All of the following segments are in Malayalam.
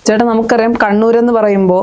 ചേട്ടാ, നമുക്കറിയാം കണ്ണൂർ എന്ന് പറയുമ്പോൾ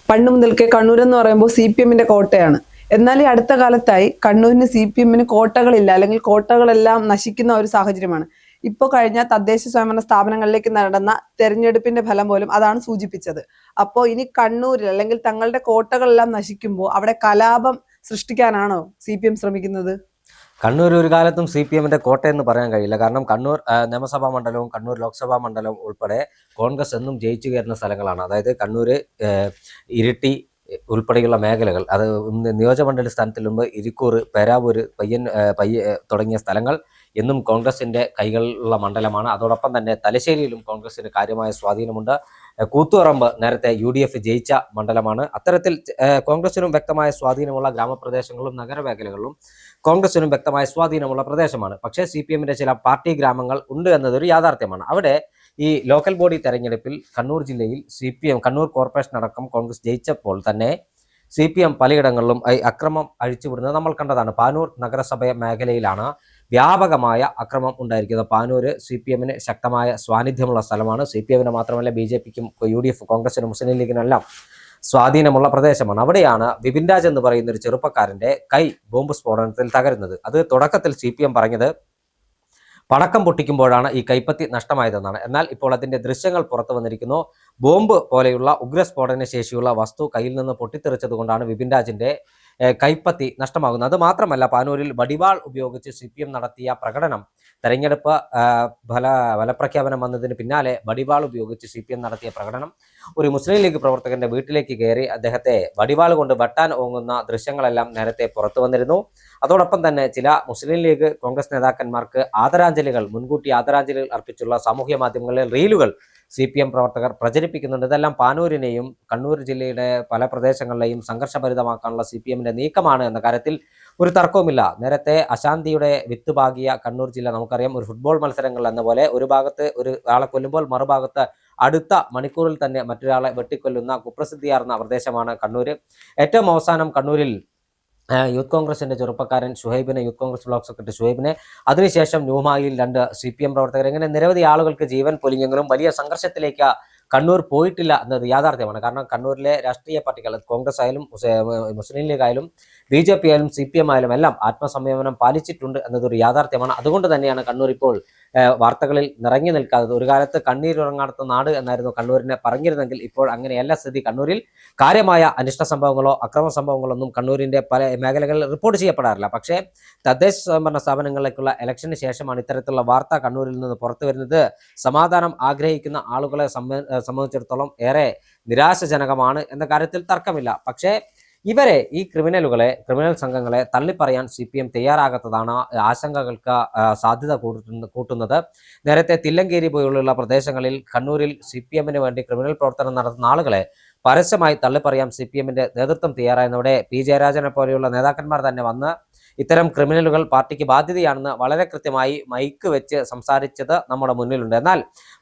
പണ്ട് മുതൽക്കേ കണ്ണൂർ എന്ന് പറയുമ്പോൾ CPM-ന്റെ കോട്ടയാണ്. എന്നാൽ ഈ അടുത്ത കാലത്തായി കണ്ണൂരിന് CPM-ന് കോട്ടകളില്ല, അല്ലെങ്കിൽ കോട്ടകളെല്ലാം നശിക്കുന്ന ഒരു സാഹചര്യമാണ്. ഇപ്പോൾ കഴിഞ്ഞ തദ്ദേശ സ്വയംഭരണ സ്ഥാപനങ്ങളിലേക്ക് നടന്ന തെരഞ്ഞെടുപ്പിന്റെ ഫലം പോലും അതാണ് സൂചിപ്പിച്ചത്. അപ്പോൾ ഇനി കണ്ണൂരിൽ അല്ലെങ്കിൽ തങ്ങളുടെ കോട്ടകളെല്ലാം നശിക്കുമ്പോൾ അവിടെ കലാപം സൃഷ്ടിക്കാനാണോ CPM ശ്രമിക്കുന്നത്? കണ്ണൂർ ഒരു കാലത്തും CPM-ന്റെ കോട്ടയെന്ന് പറയാൻ കഴിയില്ല. കാരണം കണ്ണൂർ നിയമസഭാ മണ്ഡലവും കണ്ണൂർ ലോക്സഭാ മണ്ഡലവും ഉൾപ്പെടെ കോൺഗ്രസ് എന്നും ജയിച്ചു കയറുന്ന സ്ഥലങ്ങളാണ്. അതായത് കണ്ണൂർ, ഇരിട്ടി ഉൾപ്പെടെയുള്ള മേഖലകൾ, അത് നിയോജകമണ്ഡല സ്ഥാനത്തിൽ മുമ്പ് ഇരിക്കൂർ, പേരാവൂർ, തുടങ്ങിയ സ്ഥലങ്ങൾ എന്നും കോൺഗ്രസിന്റെ കൈകളിലുള്ള മണ്ഡലമാണ്. അതോടൊപ്പം തന്നെ തലശ്ശേരിയിലും കോൺഗ്രസിന് കാര്യമായ സ്വാധീനമുണ്ട്. കൂത്തുപറമ്പ് നേരത്തെ UDF ജയിച്ച മണ്ഡലമാണ്. അത്തരത്തിൽ കോൺഗ്രസിനും വ്യക്തമായ സ്വാധീനമുള്ള ഗ്രാമപ്രദേശങ്ങളും നഗരമേഖലകളിലും കോൺഗ്രസിനും വ്യക്തമായ സ്വാധീനമുള്ള പ്രദേശമാണ്. പക്ഷേ CPM-ന്റെ ചില പാർട്ടി ഗ്രാമങ്ങൾ ഉണ്ട് എന്നതൊരു യാഥാർത്ഥ്യമാണ്. അവിടെ ഈ ലോക്കൽ ബോഡി തെരഞ്ഞെടുപ്പിൽ കണ്ണൂർ ജില്ലയിൽ CPM കണ്ണൂർ കോർപ്പറേഷൻ അടക്കം കോൺഗ്രസ് ജയിച്ചപ്പോൾ തന്നെ CPM പലയിടങ്ങളിലും അക്രമം അഴിച്ചുവിടുന്നത് നമ്മൾ കണ്ടതാണ്. പാനൂർ നഗരസഭ മേഖലയിലാണ് വ്യാപകമായ അക്രമം ഉണ്ടായിരിക്കുന്നത്. പാനൂർ CPM-ന് ശക്തമായ സ്വാന്നിധ്യമുള്ള സ്ഥലമാണ്. CPM-ന് മാത്രമല്ല BJP-ക്കും UDF, കോൺഗ്രസിനും മുസ്ലിം ലീഗിനെല്ലാം സ്വാധീനമുള്ള പ്രദേശമാണ്. അവിടെയാണ് വിപിൻ രാജ് എന്ന് പറയുന്ന ഒരു ചെറുപ്പക്കാരന്റെ കൈ ബോംബ് സ്ഫോടനത്തിൽ തകരുന്നത്. അത് തുടക്കത്തിൽ CPM പറഞ്ഞത് പടക്കം പൊട്ടിക്കുമ്പോഴാണ് ഈ കൈപ്പത്തി നഷ്ടമായതെന്നാണ്. എന്നാൽ ഇപ്പോൾ അതിന്റെ ദൃശ്യങ്ങൾ പുറത്തു വന്നിരിക്കുന്നു. ബോംബ് പോലെയുള്ള ഉഗ്രസ്ഫോടന ശേഷിയുള്ള വസ്തു കയ്യിൽ നിന്ന് പൊട്ടിത്തെറിച്ചത് കൊണ്ടാണ് വിപിൻ രാജിന്റെ കൈപ്പത്തി നഷ്ടമാകുന്നത്. അത് മാത്രമല്ല, പാനൂരിൽ വടിവാൾ ഉപയോഗിച്ച് CPM നടത്തിയ പ്രകടനം, തെരഞ്ഞെടുപ്പ് ഫലപ്രഖ്യാപനം വന്നതിന് പിന്നാലെ വടിവാൾ ഉപയോഗിച്ച് CPM നടത്തിയ പ്രകടനം, ഒരു മുസ്ലിം ലീഗ് പ്രവർത്തകന്റെ വീട്ടിലേക്ക് കയറി അദ്ദേഹത്തെ വടിവാൾ കൊണ്ട് വെട്ടാൻ ഓങ്ങുന്ന ദൃശ്യങ്ങളെല്ലാം നേരത്തെ പുറത്തു വന്നിരുന്നു. അതോടൊപ്പം തന്നെ ചില മുസ്ലിം ലീഗ് കോൺഗ്രസ് നേതാക്കന്മാർക്ക് മുൻകൂട്ടി ആദരാഞ്ജലികൾ അർപ്പിച്ചുള്ള സാമൂഹ്യ മാധ്യമങ്ങളിലെ റീലുകൾ CPM പ്രവർത്തകർ പ്രചരിപ്പിക്കുന്നുണ്ട്. ഇതെല്ലാം പാനൂരിനെയും കണ്ണൂർ ജില്ലയുടെ പല പ്രദേശങ്ങളിലെയും സംഘർഷഭരിതമാക്കാനുള്ള CPM-ന്റെ നീക്കമാണ് എന്ന കാര്യത്തിൽ ഒരു തർക്കവുമില്ല. നേരത്തെ അശാന്തിയുടെ വിത്ത് പാകിയ കണ്ണൂർ ജില്ല നമുക്കറിയാം. ഒരു ഫുട്ബോൾ മത്സരങ്ങൾ എന്ന പോലെ ഒരു ഭാഗത്ത് ഒരാളെ കൊല്ലുമ്പോൾ മറുഭാഗത്ത് അടുത്ത മണിക്കൂറിൽ തന്നെ മറ്റൊരാളെ വെട്ടിക്കൊല്ലുന്ന കുപ്രസിദ്ധിയാർന്ന പ്രദേശമാണ് കണ്ണൂർ. ഏറ്റവും അവസാനം കണ്ണൂരിൽ യൂത്ത് കോൺഗ്രസിന്റെ ചെറുപ്പക്കാരൻ ഷുഹൈബിനെ, യൂത്ത് കോൺഗ്രസ് ബ്ലോക്ക് സെക്രട്ടറി ഷുഹൈബിനെ, അതിനുശേഷം ന്യൂമായിൽ 2 CPM പ്രവർത്തകർ, ഇങ്ങനെ നിരവധി ആളുകൾക്ക് ജീവൻ പൊലിഞ്ഞെങ്കിലും വലിയ സംഘർഷത്തിലേക്ക് കണ്ണൂർ പോയിട്ടില്ല എന്നത് യാഥാർത്ഥ്യമാണ്. കാരണം കണ്ണൂരിലെ രാഷ്ട്രീയ പാർട്ടികൾ, കോൺഗ്രസ് ആയാലും മുസ്ലിം ലീഗ് ആയാലും BJP ആയാലും CPM ആയാലും എല്ലാം ആത്മസംയമനം പാലിച്ചിട്ടുണ്ട് എന്നതൊരു യാഥാർത്ഥ്യമാണ്. അതുകൊണ്ട് തന്നെയാണ് കണ്ണൂർ ഇപ്പോൾ വാർത്തകളിൽ നിറങ്ങി നിൽക്കാത്തത്. ഒരു കാലത്ത് കണ്ണീരുറങ്ങാത്ത നാട് എന്നായിരുന്നു കണ്ണൂരിനെ പറഞ്ഞിരുന്നെങ്കിൽ ഇപ്പോൾ അങ്ങനെയല്ല സ്ഥിതി. കണ്ണൂരിൽ കാര്യമായ അനിഷ്ട സംഭവങ്ങളോ അക്രമ സംഭവങ്ങളോ ഒന്നും കണ്ണൂരിന്റെ പല മേഖലകളിൽ റിപ്പോർട്ട് ചെയ്യപ്പെടാറില്ല. പക്ഷേ തദ്ദേശ സ്വയംഭരണ സ്ഥാപനങ്ങളിലേക്കുള്ള ഇലക്ഷന് ശേഷമാണ് ഇത്തരത്തിലുള്ള വാർത്ത കണ്ണൂരിൽ നിന്ന് പുറത്തു വരുന്നത്. സമാധാനം ആഗ്രഹിക്കുന്ന ആളുകളെ സംബന്ധിച്ചിടത്തോളം ഏറെ നിരാശജനകമാണ് എന്ന കാര്യത്തിൽ തർക്കമില്ല. പക്ഷേ ഈ ക്രിമിനൽ സംഘങ്ങളെ തള്ളിപ്പറയാൻ CPM തയ്യാറാകാത്തതാണ് ആശങ്കകൾക്ക് സാധ്യത കൂട്ടുന്നത്. നേരത്തെ തില്ലങ്കേരി പോലുള്ള പ്രദേശങ്ങളിൽ കണ്ണൂരിൽ CPM-ന് വേണ്ടി ക്രിമിനൽ പ്രവർത്തനം നടത്തുന്ന ആളുകളെ പരസ്യമായി തള്ളിപ്പറയാൻ CPM-ന്റെ നേതൃത്വം തയ്യാറായെന്നവിടെ P ജയരാജനെ പോലെയുള്ള നേതാക്കന്മാർ തന്നെ വന്ന് ഇത്തരം ക്രിമിനലുകൾ പാർട്ടിക്ക് ബാധ്യതയാണെന്ന് വളരെ കൃത്യമായി മൈക്ക് വെച്ച് സംസാരിച്ചത് നമ്മുടെ മുന്നിലുണ്ട്. എന്നാൽ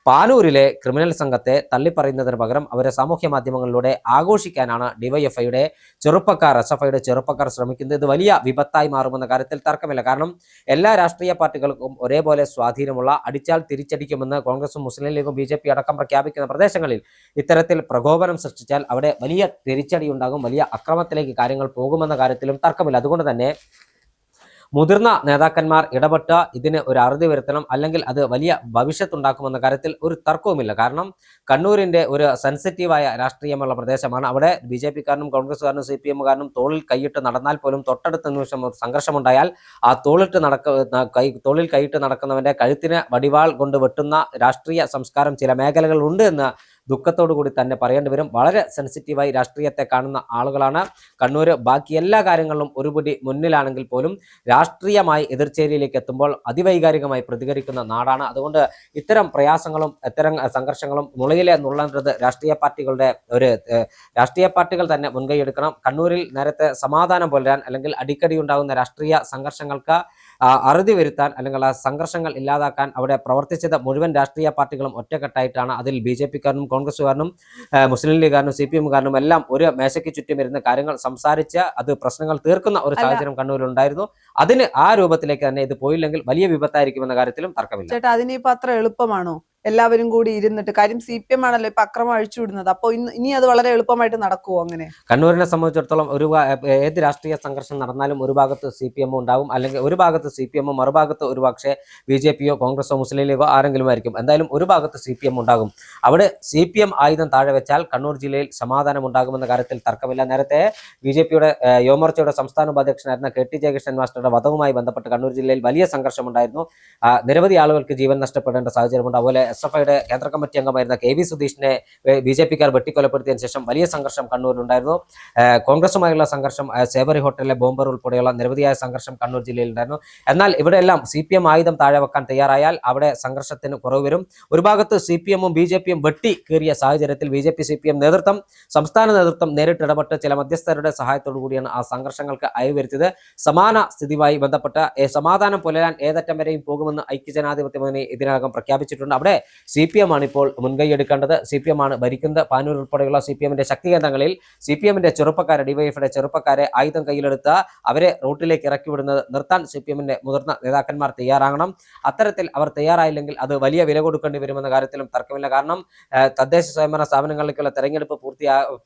പാനൂരിലെ ക്രിമിനൽ സംഘത്തെ തള്ളിപ്പറയുന്നതിന് പകരം അവരെ സാമൂഹ്യ മാധ്യമങ്ങളിലൂടെ ആഘോഷിക്കാനാണ് DYFIയുടെ SFIയുടെ ചെറുപ്പക്കാർ ശ്രമിക്കുന്നത്. ഇത് വലിയ വിപത്തായി മാറുമെന്ന കാര്യത്തിൽ തർക്കമില്ല. കാരണം എല്ലാ രാഷ്ട്രീയ പാർട്ടികൾക്കും ഒരേപോലെ സ്വാധീനമുള്ള, അടിച്ചാൽ തിരിച്ചടിക്കുമെന്ന് കോൺഗ്രസും മുസ്ലിം ലീഗും BJP അടക്കം പ്രഖ്യാപിക്കുന്ന പ്രദേശങ്ങളിൽ ഇത്തരത്തിൽ പ്രകോപനം സൃഷ്ടിച്ചാൽ അവിടെ വലിയ തിരിച്ചടി ഉണ്ടാകും, വലിയ അക്രമത്തിലേക്ക് കാര്യങ്ങൾ പോകുമെന്ന കാര്യത്തിലും തർക്കമില്ല. അതുകൊണ്ട് തന്നെ മുതിർന്ന നേതാക്കന്മാർ ഇടപെട്ട് ഇതിന് ഒരു അറുതി വരുത്തണം, അല്ലെങ്കിൽ അത് വലിയ ഭവിഷ്യത്തുണ്ടാക്കുമെന്ന കാര്യത്തിൽ ഒരു തർക്കവുമില്ല. കാരണം കണ്ണൂരിന്റെ ഒരു സെൻസിറ്റീവായ രാഷ്ട്രീയമുള്ള പ്രദേശമാണ്. അവിടെ BJP-കാരനും കോൺഗ്രസ്സുകാരനും CPM-കാരനും തോളിൽ കൈയിട്ട് നടന്നാൽ പോലും തൊട്ടടുത്ത നിമിഷം സംഘർഷമുണ്ടായാൽ ആ തോളിൽ കൈയിട്ട് നടക്കുന്നവന്റെ കഴുത്തിന് വടിവാൾ കൊണ്ട് വെട്ടുന്ന രാഷ്ട്രീയ സംസ്കാരം ചില മേഖലകൾ ഉണ്ട് എന്ന് ദുഃഖത്തോടു കൂടി തന്നെ പറയേണ്ടി വരും. വളരെ സെൻസിറ്റീവായി രാഷ്ട്രീയത്തെ കാണുന്ന ആളുകളാണ് കണ്ണൂർ. ബാക്കി എല്ലാ കാര്യങ്ങളിലും ഒരുപടി മുന്നിലാണെങ്കിൽ പോലും രാഷ്ട്രീയമായി എതിർചേരിയിലേക്ക് എത്തുമ്പോൾ അതിവൈകാരികമായി പ്രതികരിക്കുന്ന നാടാണ്. അതുകൊണ്ട് ഇത്തരം പ്രയാസങ്ങളും ഇത്തരം സംഘർഷങ്ങളും മുളയിലെ നുള്ളേണ്ടത് രാഷ്ട്രീയ പാർട്ടികൾ തന്നെ മുൻകൈയെടുക്കണം. കണ്ണൂരിൽ നേരത്തെ സമാധാനം പുലരാൻ, അല്ലെങ്കിൽ അടിക്കടി ഉണ്ടാകുന്ന രാഷ്ട്രീയ സംഘർഷങ്ങൾക്ക് അറുതി വരുത്താൻ, അല്ലെങ്കിൽ ആ സംഘർഷങ്ങൾ ഇല്ലാതാക്കാൻ അവിടെ പ്രവർത്തിച്ചത് മുഴുവൻ രാഷ്ട്രീയ പാർട്ടികളും ഒറ്റക്കെട്ടായിട്ടാണ്. അതിൽ BJP-കാരനും കോൺഗ്രസ്സുകാരനും മുസ്ലിം ലീഗുകാരനും CPM-കാരനും എല്ലാം ഒരു മേശയ്ക്ക് ചുറ്റും ഇരുന്ന് കാര്യങ്ങൾ സംസാരിച്ച് അത് പ്രശ്നങ്ങൾ തീർക്കുന്ന ഒരു സാഹചര്യം കണ്ണൂരിൽ ഉണ്ടായിരുന്നു. അതിന് ആ രൂപത്തിലേക്ക് തന്നെ ഇത് പോയില്ലെങ്കിൽ വലിയ വിപത്തായിരിക്കുമെന്ന കാര്യത്തിലും തർക്കമില്ല. ചേട്ടാ, അതിനിപ്പോ അത്ര എളുപ്പമാണോ? എല്ലാവരും കൂടി ഇരുന്നിട്ട്, കാര്യം CPM ആണല്ലോ ഇപ്പൊ അക്രമം അഴിച്ചുവിടുന്നത്, അപ്പൊ ഇനി അത് വളരെ എളുപ്പമായിട്ട് നടക്കുമോ? അങ്ങനെ കണ്ണൂരിനെ സംബന്ധിച്ചിടത്തോളം ഏത് രാഷ്ട്രീയ സംഘർഷം നടന്നാലും ഒരു ഭാഗത്ത് CPM ഉണ്ടാവും, അല്ലെങ്കിൽ ഒരു ഭാഗത്ത് CPM മറുഭാഗത്ത് ഒരു പക്ഷേ BJPയോ കോൺഗ്രസോ മുസ്ലിം ലീഗോ ആരെങ്കിലും ആയിരിക്കും. എന്തായാലും ഒരു ഭാഗത്ത് CPM ഉണ്ടാകും. അവിടെ CPM ആയുധം താഴെ വെച്ചാൽ കണ്ണൂർ ജില്ലയിൽ സമാധാനം ഉണ്ടാകുമെന്ന കാര്യത്തിൽ തർക്കമില്ല. നേരത്തെ BJPയുടെ യുവമോർച്ചയുടെ സംസ്ഥാന ഉപാധ്യക്ഷനായിരുന്ന KT ജയകൃഷ്ണൻ മാസ്റ്ററുടെ വധവുമായി ബന്ധപ്പെട്ട് കണ്ണൂർ ജില്ലയിൽ വലിയ സംഘർഷമുണ്ടായിരുന്നു. നിരവധി ആളുകൾക്ക് ജീവൻ നഷ്ടപ്പെടേണ്ട സാഹചര്യമുണ്ട്. അതുപോലെ SFIയുടെ കേന്ദ്ര കമ്മിറ്റി അംഗമായിരുന്ന KV സുധീഷിനെ BJPക്കാർ വെട്ടിക്കൊലപ്പെടുത്തിയതിനു ശേഷം വലിയ സംഘർഷം കണ്ണൂരിലുണ്ടായിരുന്നു. കോൺഗ്രസുമായുള്ള സംഘർഷം, സേവറി ഹോട്ടലിലെ ബോംബർ ഉൾപ്പെടെയുള്ള നിരവധിയായ സംഘർഷം കണ്ണൂർ ജില്ലയിൽ ഉണ്ടായിരുന്നു. എന്നാൽ ഇവിടെയെല്ലാം CPM ആയുധം താഴെ വെക്കാൻ തയ്യാറായാൽ അവിടെ സംഘർഷത്തിന് കുറവ് വരും. ഒരു ഭാഗത്ത് CPMഉം BJPയും വെട്ടി കീറിയ സാഹചര്യത്തിൽ BJP CPM നേതൃത്വം, സംസ്ഥാന നേതൃത്വം നേരിട്ട് ഇടപെട്ട് ചില മധ്യസ്ഥരുടെ സഹായത്തോടു കൂടിയാണ് ആ സംഘർഷങ്ങൾക്ക് അയവുവരുത്തിയത്. സമാന സ്ഥിതിയുമായി ബന്ധപ്പെട്ട് സമാധാനം പുലരാൻ ഏതറ്റം വരെയും പോകുമെന്ന് ഐക്യജനാധിപത്യ മുന്നണി ഇതിനകം പ്രഖ്യാപിച്ചിട്ടുണ്ട്. അവിടെ CPM ആണ് ഇപ്പോൾ മുൻകൈയെടുക്കേണ്ടത്. CPM ആണ് ഭരിക്കുന്നത്. പാനൂർ ഉൾപ്പെടെയുള്ള CPMന്റെ ശക്തി കേന്ദ്രങ്ങളിൽ CPMന്റെ ചെറുപ്പക്കാരെ, DYFയുടെ ചെറുപ്പക്കാരെ ആയുധം കയ്യിലെടുത്ത് അവരെ റോട്ടിലേക്ക് ഇറക്കി വിടുന്നത് നിർത്താൻ CPMന്റെ മുതിർന്ന നേതാക്കന്മാർ തയ്യാറാകണം. അത്തരത്തിൽ അവർ തയ്യാറായില്ലെങ്കിൽ അത് വലിയ വില കൊടുക്കേണ്ടി വരുമെന്ന കാര്യത്തിലും തർക്കമില്ല. കാരണം തദ്ദേശ സ്വയംഭരണ സ്ഥാപനങ്ങളിലേക്കുള്ള തെരഞ്ഞെടുപ്പ്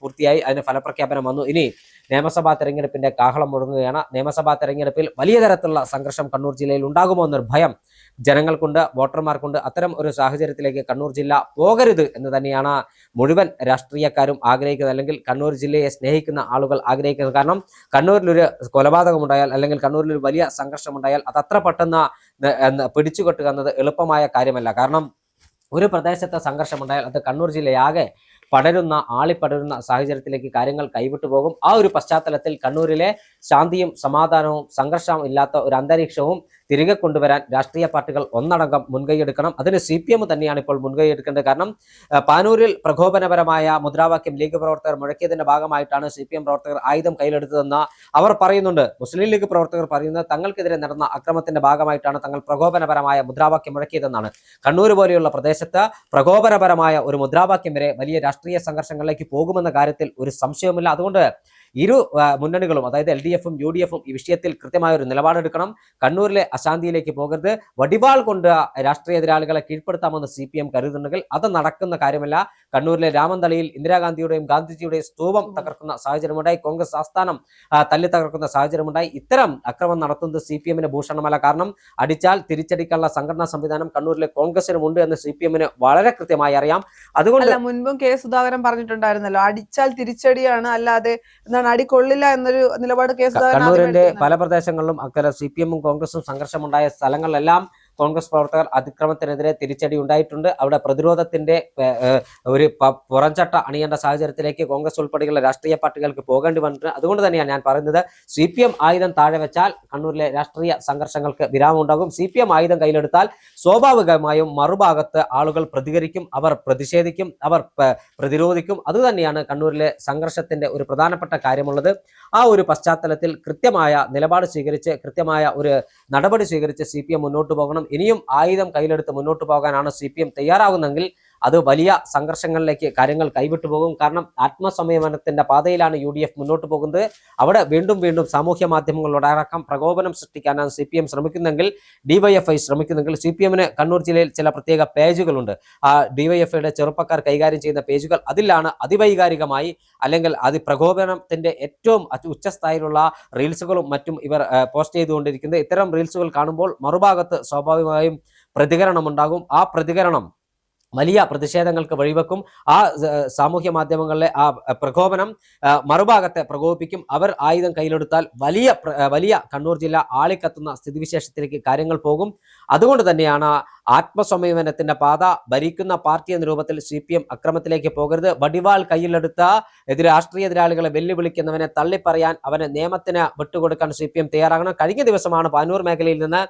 പൂർത്തിയായി, അതിന് ഫലപ്രഖ്യാപനം വന്നു. ഇനി നിയമസഭാ തെരഞ്ഞെടുപ്പിന്റെ കാഹളം മുഴങ്ങുകയാണ്. നിയമസഭാ തെരഞ്ഞെടുപ്പിൽ വലിയ തരത്തിലുള്ള സംഘർഷം കണ്ണൂർ ജില്ലയിൽ ഉണ്ടാകുമോ എന്നൊരു ഭയം ജനങ്ങൾക്കുണ്ട്, വോട്ടർമാർക്കുണ്ട്. അത്തരം ഒരു സാഹചര്യത്തിലേക്ക് കണ്ണൂർ ജില്ല പോകരുത് എന്ന് തന്നെയാണ് മുഴുവൻ രാഷ്ട്രീയക്കാരും ആഗ്രഹിക്കുന്നത്, അല്ലെങ്കിൽ കണ്ണൂർ ജില്ലയെ സ്നേഹിക്കുന്ന ആളുകൾ ആഗ്രഹിക്കുന്നത്. കാരണം കണ്ണൂരിലൊരു കൊലപാതകമുണ്ടായാൽ, അല്ലെങ്കിൽ കണ്ണൂരിലൊരു വലിയ സംഘർഷമുണ്ടായാൽ അത് അത്ര പെട്ടെന്ന് പിടിച്ചുകെട്ടുക എന്നത് എളുപ്പമായ കാര്യമല്ല. കാരണം ഒരു പ്രദേശത്തെ സംഘർഷമുണ്ടായാൽ അത് കണ്ണൂർ ജില്ലയാകെ ആളിപ്പടരുന്ന സാഹചര്യത്തിലേക്ക് കാര്യങ്ങൾ കൈവിട്ടു പോകും. ആ ഒരു പശ്ചാത്തലത്തിൽ കണ്ണൂരിലെ ശാന്തിയും സമാധാനവും സംഘർഷം ഇല്ലാത്ത ഒരു അന്തരീക്ഷവും തിരികെ കൊണ്ടുവരാൻ രാഷ്ട്രീയ പാർട്ടികൾ ഒന്നടങ്കം മുൻകൈയെടുക്കണം. അതിന് CPM തന്നെയാണ് ഇപ്പോൾ മുൻകൈയെടുക്കേണ്ടത്. കാരണം പാനൂരിൽ പ്രകോപനപരമായ മുദ്രാവാക്യം ലീഗ് പ്രവർത്തകർ മുഴക്കിയതിന്റെ ഭാഗമായിട്ടാണ് CPM പ്രവർത്തകർ ആയുധം കയ്യിലെടുത്തതെന്ന് അവർ പറയുന്നുണ്ട്. മുസ്ലിം ലീഗ് പ്രവർത്തകർ പറയുന്നത് തങ്ങൾക്കെതിരെ നടന്ന അക്രമത്തിന്റെ ഭാഗമായിട്ടാണ് തങ്ങൾ പ്രകോപനപരമായ മുദ്രാവാക്യം മുഴക്കിയതെന്നാണ്. കണ്ണൂർ പോലെയുള്ള പ്രദേശത്ത് പ്രകോപനപരമായ ഒരു മുദ്രാവാക്യം വരെ വലിയ രാഷ്ട്രീയ സംഘർഷങ്ങളിലേക്ക് പോകുമെന്ന കാര്യത്തിൽ ഒരു സംശയവുമില്ല. അതുകൊണ്ട് ഇരു മുന്നണികളും, അതായത് LDFും UDFും ഈ വിഷയത്തിൽ കൃത്യമായ ഒരു നിലപാടെടുക്കണം. കണ്ണൂരിലെ അശാന്തിയിലേക്ക് പോകരുത്. വടിവാൾ കൊണ്ട് രാഷ്ട്രീയ എതിരാളികളെ കീഴ്പ്പെടുത്താമെന്ന് CPM കരുതുന്നുണ്ടെങ്കിൽ അത് നടക്കുന്ന കാര്യമല്ല. കണ്ണൂരിലെ രാമന്തളിയിൽ ഇന്ദിരാഗാന്ധിയുടെയും ഗാന്ധിജിയുടെയും സ്തൂപം തകർക്കുന്ന സാഹചര്യമുണ്ടായി. കോൺഗ്രസ് ആസ്ഥാനം തല്ലി തകർക്കുന്ന സാഹചര്യമുണ്ടായി. ഇത്തരം അക്രമം നടത്തുന്നത് CPMന് ഭൂഷണമല്ല. കാരണം അടിച്ചാൽ തിരിച്ചടിക്കാനുള്ള സംഘടനാ സംവിധാനം കണ്ണൂരിലെ കോൺഗ്രസിനുമുണ്ട് എന്ന് CPMന് വളരെ കൃത്യമായി അറിയാം. അതുകൊണ്ട് മുൻപും K സുധാകരൻ പറഞ്ഞിട്ടുണ്ടായിരുന്നല്ലോ, അടിച്ചാൽ തിരിച്ചടിയാണ്, അല്ലാതെ അടി കൊള്ളില്ല എന്നൊരു നിലപാട് K സുധാകരൻ. കണ്ണൂരിന്റെ പല പ്രദേശങ്ങളിലും അക്കരെ CPMഉം കോൺഗ്രസും സംഘർഷമുണ്ടായ സ്ഥലങ്ങളിലെല്ലാം കോൺഗ്രസ് പ്രവർത്തകർ അതിക്രമത്തിനെതിരെ തിരിച്ചടി ഉണ്ടായിട്ടുണ്ട്. അവിടെ പ്രതിരോധത്തിന്റെ ഒരു പുറംചട്ട അണിയേണ്ട സാഹചര്യത്തിലേക്ക് കോൺഗ്രസ് ഉൾപ്പെടെയുള്ള രാഷ്ട്രീയ പാർട്ടികൾക്ക് പോകേണ്ടി വന്നിട്ടുണ്ട്. അതുകൊണ്ട് തന്നെയാണ് ഞാൻ പറയുന്നത്, CPM ആയുധം താഴെ വെച്ചാൽ കണ്ണൂരിലെ രാഷ്ട്രീയ സംഘർഷങ്ങൾക്ക് വിരാമം ഉണ്ടാകും. CPM ആയുധം കയ്യിലെടുത്താൽ സ്വാഭാവികമായും മറുഭാഗത്ത് ആളുകൾ പ്രതികരിക്കും, അവർ പ്രതിഷേധിക്കും, അവർ പ്രതിരോധിക്കും. അതുതന്നെയാണ് കണ്ണൂരിലെ സംഘർഷത്തിന്റെ ഒരു പ്രധാനപ്പെട്ട കാര്യമുള്ളത്. ആ ഒരു പശ്ചാത്തലത്തിൽ കൃത്യമായ നിലപാട് സ്വീകരിച്ച്, കൃത്യമായ ഒരു നടപടി സ്വീകരിച്ച് CPM മുന്നോട്ട് പോകണം. ഇനിയും ആയുധം കയ്യിലെടുത്ത് മുന്നോട്ട് പോകാനാണ് CPM തയ്യാറാകുന്നെങ്കിൽ അത് വലിയ സംഘർഷങ്ങളിലേക്ക് കാര്യങ്ങൾ കൈവിട്ടു പോകും. കാരണം ആത്മസംയമനത്തിന്റെ പാതയിലാണ് UDF മുന്നോട്ട് പോകുന്നത്. അവിടെ വീണ്ടും വീണ്ടും സാമൂഹ്യ മാധ്യമങ്ങളോടക്കം പ്രകോപനം സൃഷ്ടിക്കാനാണ് CPM ശ്രമിക്കുന്നെങ്കിൽ, DYFI ശ്രമിക്കുന്നെങ്കിൽ, CPMന് കണ്ണൂർ ജില്ലയിൽ ചില പ്രത്യേക പേജുകളുണ്ട്. ആ DYFIയുടെ ചെറുപ്പക്കാർ കൈകാര്യം ചെയ്യുന്ന പേജുകൾ, അതിലാണ് അതിവൈകാരികമായി അല്ലെങ്കിൽ പ്രകോപനത്തിന്റെ ഏറ്റവും ഉച്ചസ്ഥായിലുള്ള റീൽസുകളും മറ്റും ഇവർ പോസ്റ്റ് ചെയ്തുകൊണ്ടിരിക്കുന്നത്. ഇത്തരം റീൽസുകൾ കാണുമ്പോൾ മറുഭാഗത്ത് സ്വാഭാവികമായും പ്രതികരണം ഉണ്ടാകും. ആ പ്രതികരണം വലിയ പ്രതിഷേധങ്ങൾക്ക് വഴിവെക്കും. ആ സാമൂഹ്യ മാധ്യമങ്ങളിലെ ആ പ്രകോപനം മറുഭാഗത്തെ പ്രകോപിപ്പിക്കും. അവർ ആയുധം കയ്യിലെടുത്താൽ വലിയ കണ്ണൂർ ജില്ല ആളിക്കത്തുന്ന സ്ഥിതിവിശേഷത്തിലേക്ക് കാര്യങ്ങൾ പോകും. അതുകൊണ്ട് തന്നെയാണ് ആത്മസംയമനത്തിന്റെ പാത ഭരിക്കുന്ന പാർട്ടി എന്ന രൂപത്തിൽ CPM അക്രമത്തിലേക്ക് പോകരുത്. വടിവാൾ കയ്യിലെടുത്ത രാഷ്ട്രീയ എതിരാളികളെ വെല്ലുവിളിക്കുന്നവനെ തള്ളിപ്പറയാൻ, അവനെ നിയമത്തിന് വിട്ടുകൊടുക്കാൻ CPM തയ്യാറാകണം. കഴിഞ്ഞ ദിവസമാണ് പാനൂർ മേഖലയിൽ നിന്ന്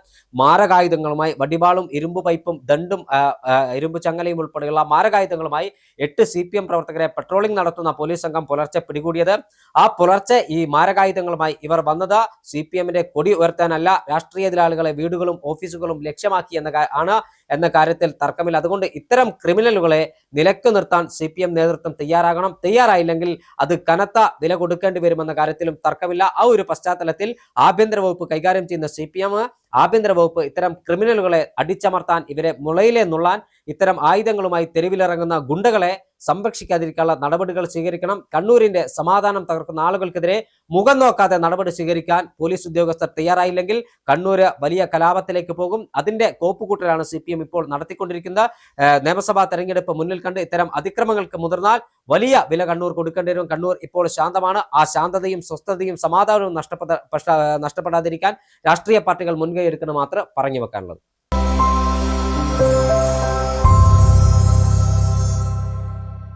മാരകായുധങ്ങളുമായി, വടിവാളും ഇരുമ്പ് പൈപ്പും ദണ്ടും ഇരുമ്പ് ചങ്ങലയും ഉൾപ്പെടെയുള്ള മാരകായുധങ്ങളുമായി 8 CPM പ്രവർത്തകരെ പെട്രോളിംഗ് നടത്തുന്ന പോലീസ് സംഘം പുലർച്ചെ പിടികൂടിയത്. ആ പുലർച്ചെ ഈ മാരകായുധങ്ങളുമായി ഇവർ വന്നത് CPMന്റെ കൊടി ഉയർത്താനല്ല, രാഷ്ട്രീയ എതിരാളികളെ വീടുകളും ഓഫീസുകളും ലക്ഷ്യമാക്കി എന്ന കാര്യത്തിൽ തർക്കമില്ല. അതുകൊണ്ട് ഇത്തരം ക്രിമിനലുകളെ നിലക്ക് നിർത്താൻ CPM നേതൃത്വം തയ്യാറാകണം. തയ്യാറായില്ലെങ്കിൽ അത് കനത്ത വില കൊടുക്കേണ്ടി വരുമെന്ന കാര്യത്തിലും തർക്കമില്ല. ആ ഒരു പശ്ചാത്തലത്തിൽ ആഭ്യന്തര വകുപ്പ് കൈകാര്യം ചെയ്യുന്ന CPM, ആഭ്യന്തര വകുപ്പ് ഇത്തരം ക്രിമിനലുകളെ അടിച്ചമർത്താൻ, ഇവരെ മുളയിലെ നുള്ളാൻ ഇത്തരം ആയുധങ്ങളുമായി തെരുവിലിറങ്ങുന്ന ഗുണ്ടകളെ സംരക്ഷിക്കാതിരിക്കാനുള്ള നടപടികൾ സ്വീകരിക്കണം. കണ്ണൂരിന്റെ സമാധാനം തകർക്കുന്ന ആളുകൾക്കെതിരെ മുഖം നോക്കാതെ നടപടി സ്വീകരിക്കാൻ പോലീസ് ഉദ്യോഗസ്ഥർ തയ്യാറായില്ലെങ്കിൽ കണ്ണൂര് വലിയ കലാപത്തിലേക്ക് പോകും. അതിന്റെ കോപ്പുകൂട്ടലാണ് CPM ഇപ്പോൾ നടത്തിക്കൊണ്ടിരിക്കുന്നത്. നിയമസഭാ തെരഞ്ഞെടുപ്പ് മുന്നിൽ കണ്ട് ഇത്തരം അതിക്രമങ്ങൾക്ക് മുതിർന്നാൽ വലിയ വില കണ്ണൂർ കൊടുക്കേണ്ടി വരും. കണ്ണൂർ ഇപ്പോൾ ശാന്തമാണ്. ആ ശാന്തതയും സ്വസ്ഥതയും സമാധാനവും നഷ്ടപ്പെടാതിരിക്കാൻ രാഷ്ട്രീയ പാർട്ടികൾ മുൻകൈ എടുക്കണം മാത്രം പറഞ്ഞു വെക്കാനുള്ളത്.